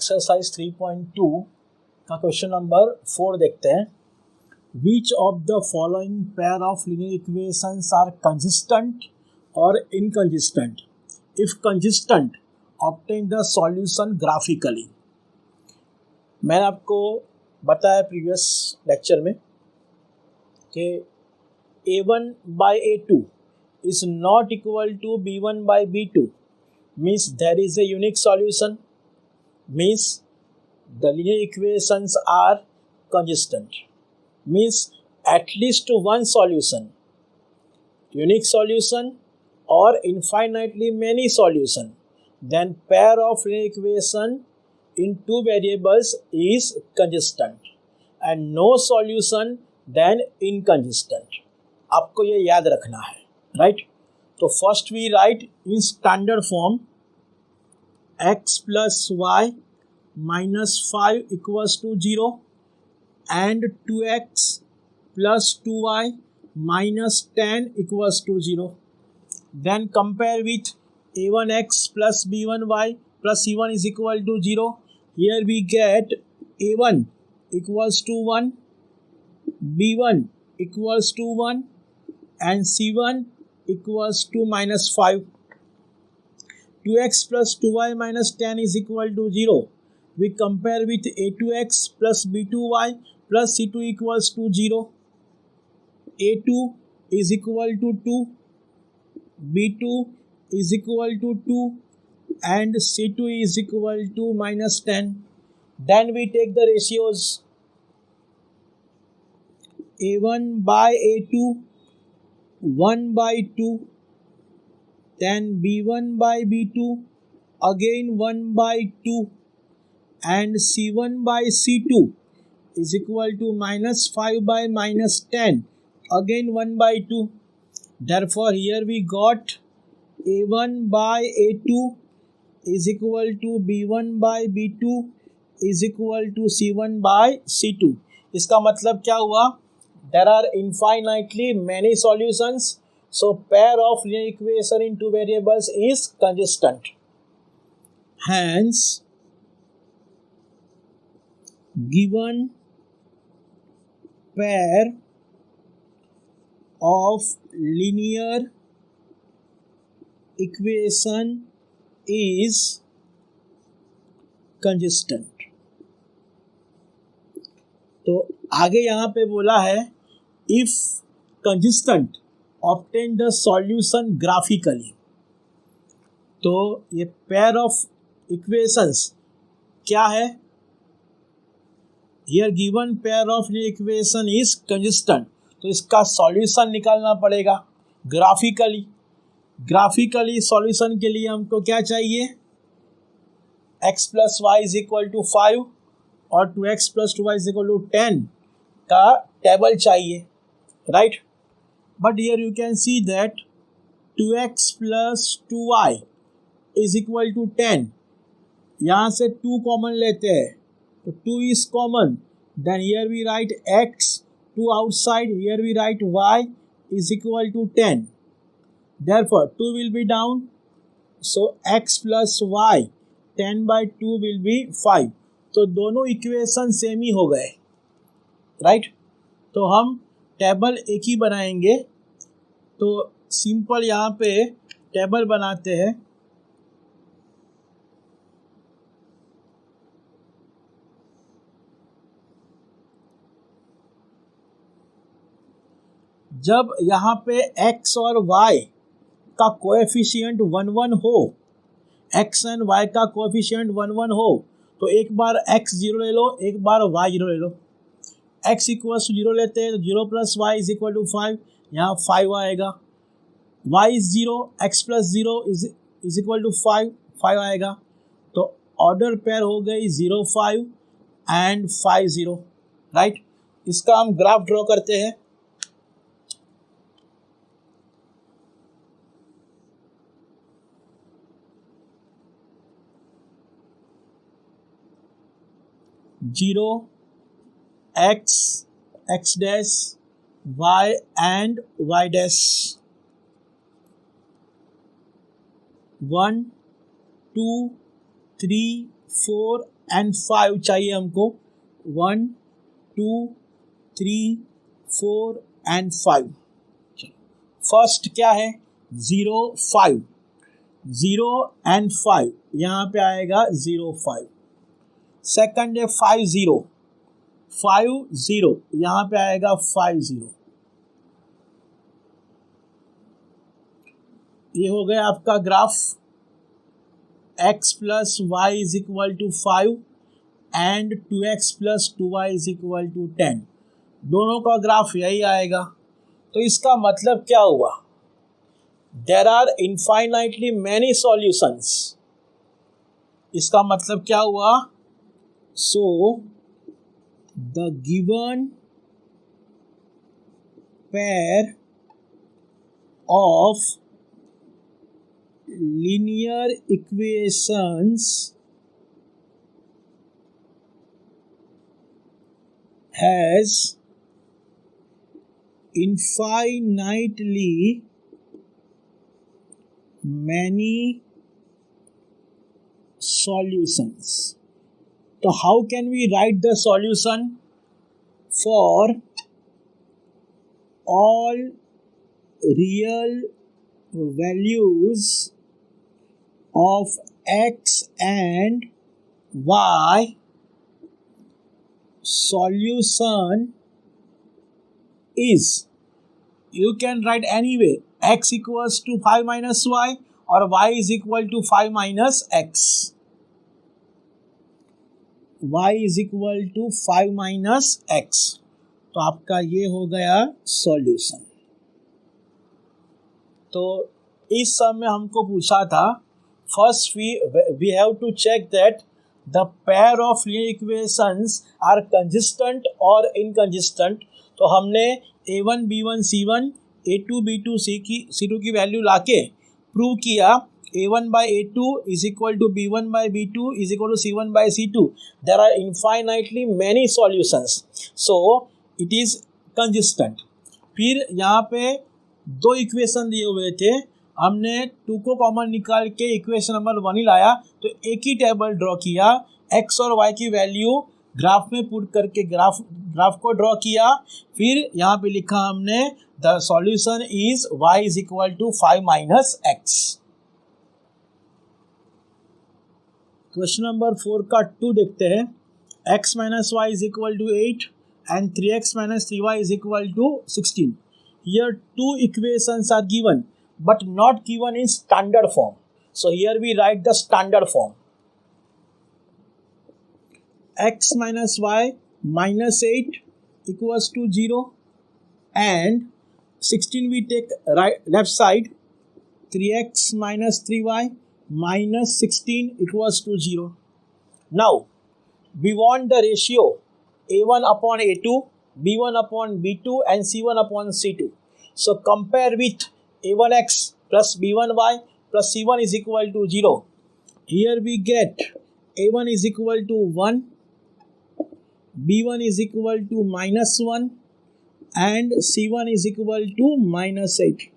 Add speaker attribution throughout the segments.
Speaker 1: Exercise 3.2 का question number 4 देखते हैं. Which of the following pair of linear equations are consistent or inconsistent? If consistent, obtain the solution graphically. मैंने आपको बताया previous lecture में कि a1 by a2 is not equal to b1 by b2, means there is a unique solution, means the linear equations are consistent, means at least one solution, unique solution or infinitely many solution, then pair of linear equation in two variables is consistent, and no solution then inconsistent. आपको ये याद रखना है, right? तो first we write in standard form x plus y minus 5 equals to 0 and 2x plus 2y minus 10 equals to 0. Then compare with a1x plus b1y plus c1 is equal to 0. Here we get a1 equals to 1, b1 equals to 1 and c1 equals to minus 5. 2x plus 2y minus 10 is equal to 0. We compare with a2x plus b2y plus c2 equals to 0. a2 is equal to 2, b2 is equal to 2 and c2 is equal to minus 10. Then we take the ratios. a1 by a2, 1 by 2, then b1 by b2, again 1 by 2 and c1 by c2 is equal to minus 5 by minus 10, again 1 by 2. Therefore here we got a1 by a2 is equal to b1 by b2 is equal to c1 by c2. इसका मतलब क्या हुआ? There are infinitely many solutions, so pair of linear equation in two variables is consistent. Hence, given pair of linear equation is consistent. तो आगे यहाँ पे बोला है if consistent obtain the solution graphically. तो ये pair of equations क्या है? Here given pair of equation is consistent, तो इसका सॉल्यूशन निकालना पड़ेगा ग्राफिकली. ग्राफिकली सॉल्यूशन के लिए हमको क्या चाहिए? x plus y is equal to 5 और 2x plus 2y is equal to 10 का टेबल चाहिए, right? But here you can see that 2x plus 2y is equal to 10. यहाँ से 2 कॉमन लेते हैं तो 2 is common. Then here we write x, 2 outside, here we write y is equal to 10. Therefore 2 will be down, so x plus y 10 by 2 will be 5. तो दोनों equation same ही हो गए, right? तो हम टेबल एक ही बनाएंगे. तो सिंपल यहाँ पे टेबल बनाते हैं. जब यहाँ पे x और y का कोएफिशिएंट 1 1 हो, x एंड y का कोएफिशिएंट 1 1 हो, तो एक बार x 0 ले लो, एक बार y 0 ले लो. x इक्वल्स टू 0 लेते हैं तो 0 plus y is equal to 5, यहाँ 5 आएगा. y is 0, x plus 0 is equal to 5 आएगा. तो ऑर्डर पेयर हो गई 0 5 एंड 5 0, राइट? इसका हम ग्राफ ड्रॉ करते हैं. Zero x, x dash, y and y dash. 1 2 3 4 and 5 चाहिए हमको, 1 2 3 4 एंड 5। फर्स्ट क्या है 0 5, 0 एंड 5 यहाँ पे आएगा 0 5। सेकंड है 5 0, 5 0 यहाँ पे आएगा 5 0। ये हो गया आपका graph x plus y is equal to 5 and 2x plus 2y is equal to 10। दोनों का ग्राफ यही आएगा। तो इसका मतलब क्या हुआ, there are infinitely many solutions. इसका मतलब क्या हुआ, so the given pair of linear equations has infinitely many solutions. So how can we write the solution for all real values of x and y? Solution is, you can write anyway, x equals to 5 minus y or y is equal to 5 minus x. y is equal to 5 minus x। तो आपका ये हो गया solution. तो इस सब में हमको पूछा था, first we have to check that the pair of linear equations are consistent और इनकंसिस्टेंट। तो हमने a1 b1 c1 a2 b2 c2 की वैल्यू लाके प्रूव किया a1 by a2 is equal to b1 by b2 is equal to c1 by c2। there are infinitely many solutions, so it is consistent। फिर यहाँ पे दो equation दिए हुए थे, हमने 2 को कॉमन निकाल के इक्वेशन नंबर 1 ही लाया। तो एक ही टेबल ड्रॉ किया, x और y की वैल्यू ग्राफ में पुट करके ग्राफ को ड्रॉ किया। फिर यहाँ पे लिखा हमने the solution is y is equal to 5 minus x। Question number 4 का 2 देखते हैं। x minus y is equal to 8 and 3x minus 3y is equal to 16. Here two equations are given but not given in standard form. So here we write the standard form. X minus y minus 8 equals to 0 and 16 we take left side, 3x minus 3y minus 16 equals to 0. Now we want the ratio a1 upon a2, b1 upon b2 and c1 upon c2. So compare with a1x plus b1y plus c1 is equal to 0. Here we get a1 is equal to 1, b1 is equal to minus 1 and c1 is equal to minus 8.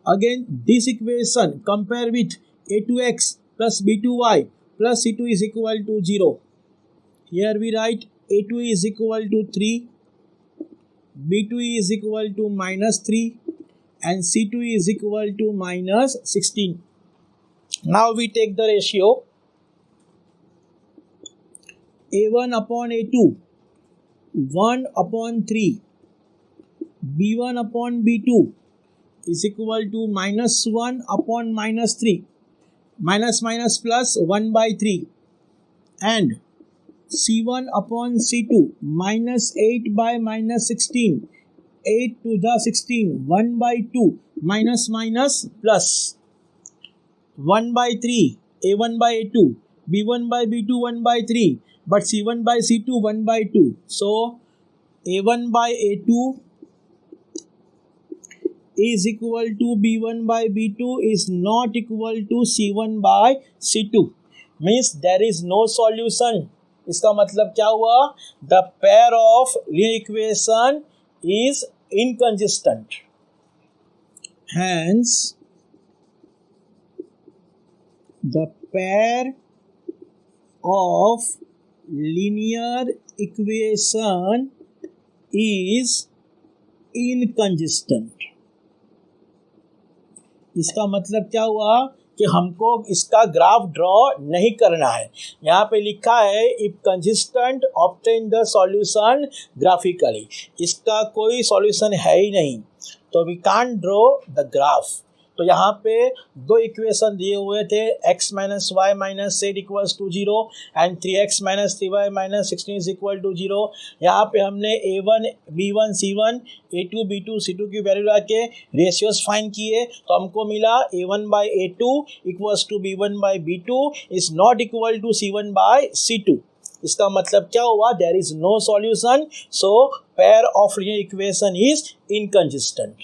Speaker 1: Again this equation compare with a2x plus b2y plus c2 is equal to 0. Here we write a2 is equal to 3, b2 is equal to minus 3 and c2 is equal to minus 16. Now we take the ratio a1 upon a2, 1 upon 3, b1 upon b2 is equal to minus 1 upon minus 3, minus minus plus 1 by 3 and c1 upon c2 minus 8 by minus 16, 8 to the 16, 1 by 2 minus minus plus 1 by 3, a1 by a2, b1 by b2 1 by 3, but c1 by c2 1 by 2. So a1 by a2 is equal to b1 by b2 is not equal to c1 by c2, means there is no solution। इसका मतलब क्या हुआ, the pair of linear equation is inconsistent, hence the pair of linear equation is inconsistent. इसका मतलब क्या हुआ कि हमको इसका ग्राफ ड्रॉ नहीं करना है. यहाँ पे लिखा है if consistent obtain the solution graphically. इसका कोई सॉल्यूशन है ही नहीं, तो we can't draw the graph. तो यहाँ पे दो इक्वेशन दिए हुए थे, x minus y minus said equals to 0 and 3x minus 3y minus 16 is equal to 0. यहाँ पे हमने a1 b1 c1 a2 b2 c2 की वैल्यू लाके रेशियोज फाइंड किए, तो हमको मिला a1 by a2 equals to b1 by b2 is not equal to c1 by c2. इसका मतलब क्या हुआ? There is no solution, so pair of linear equation is inconsistent.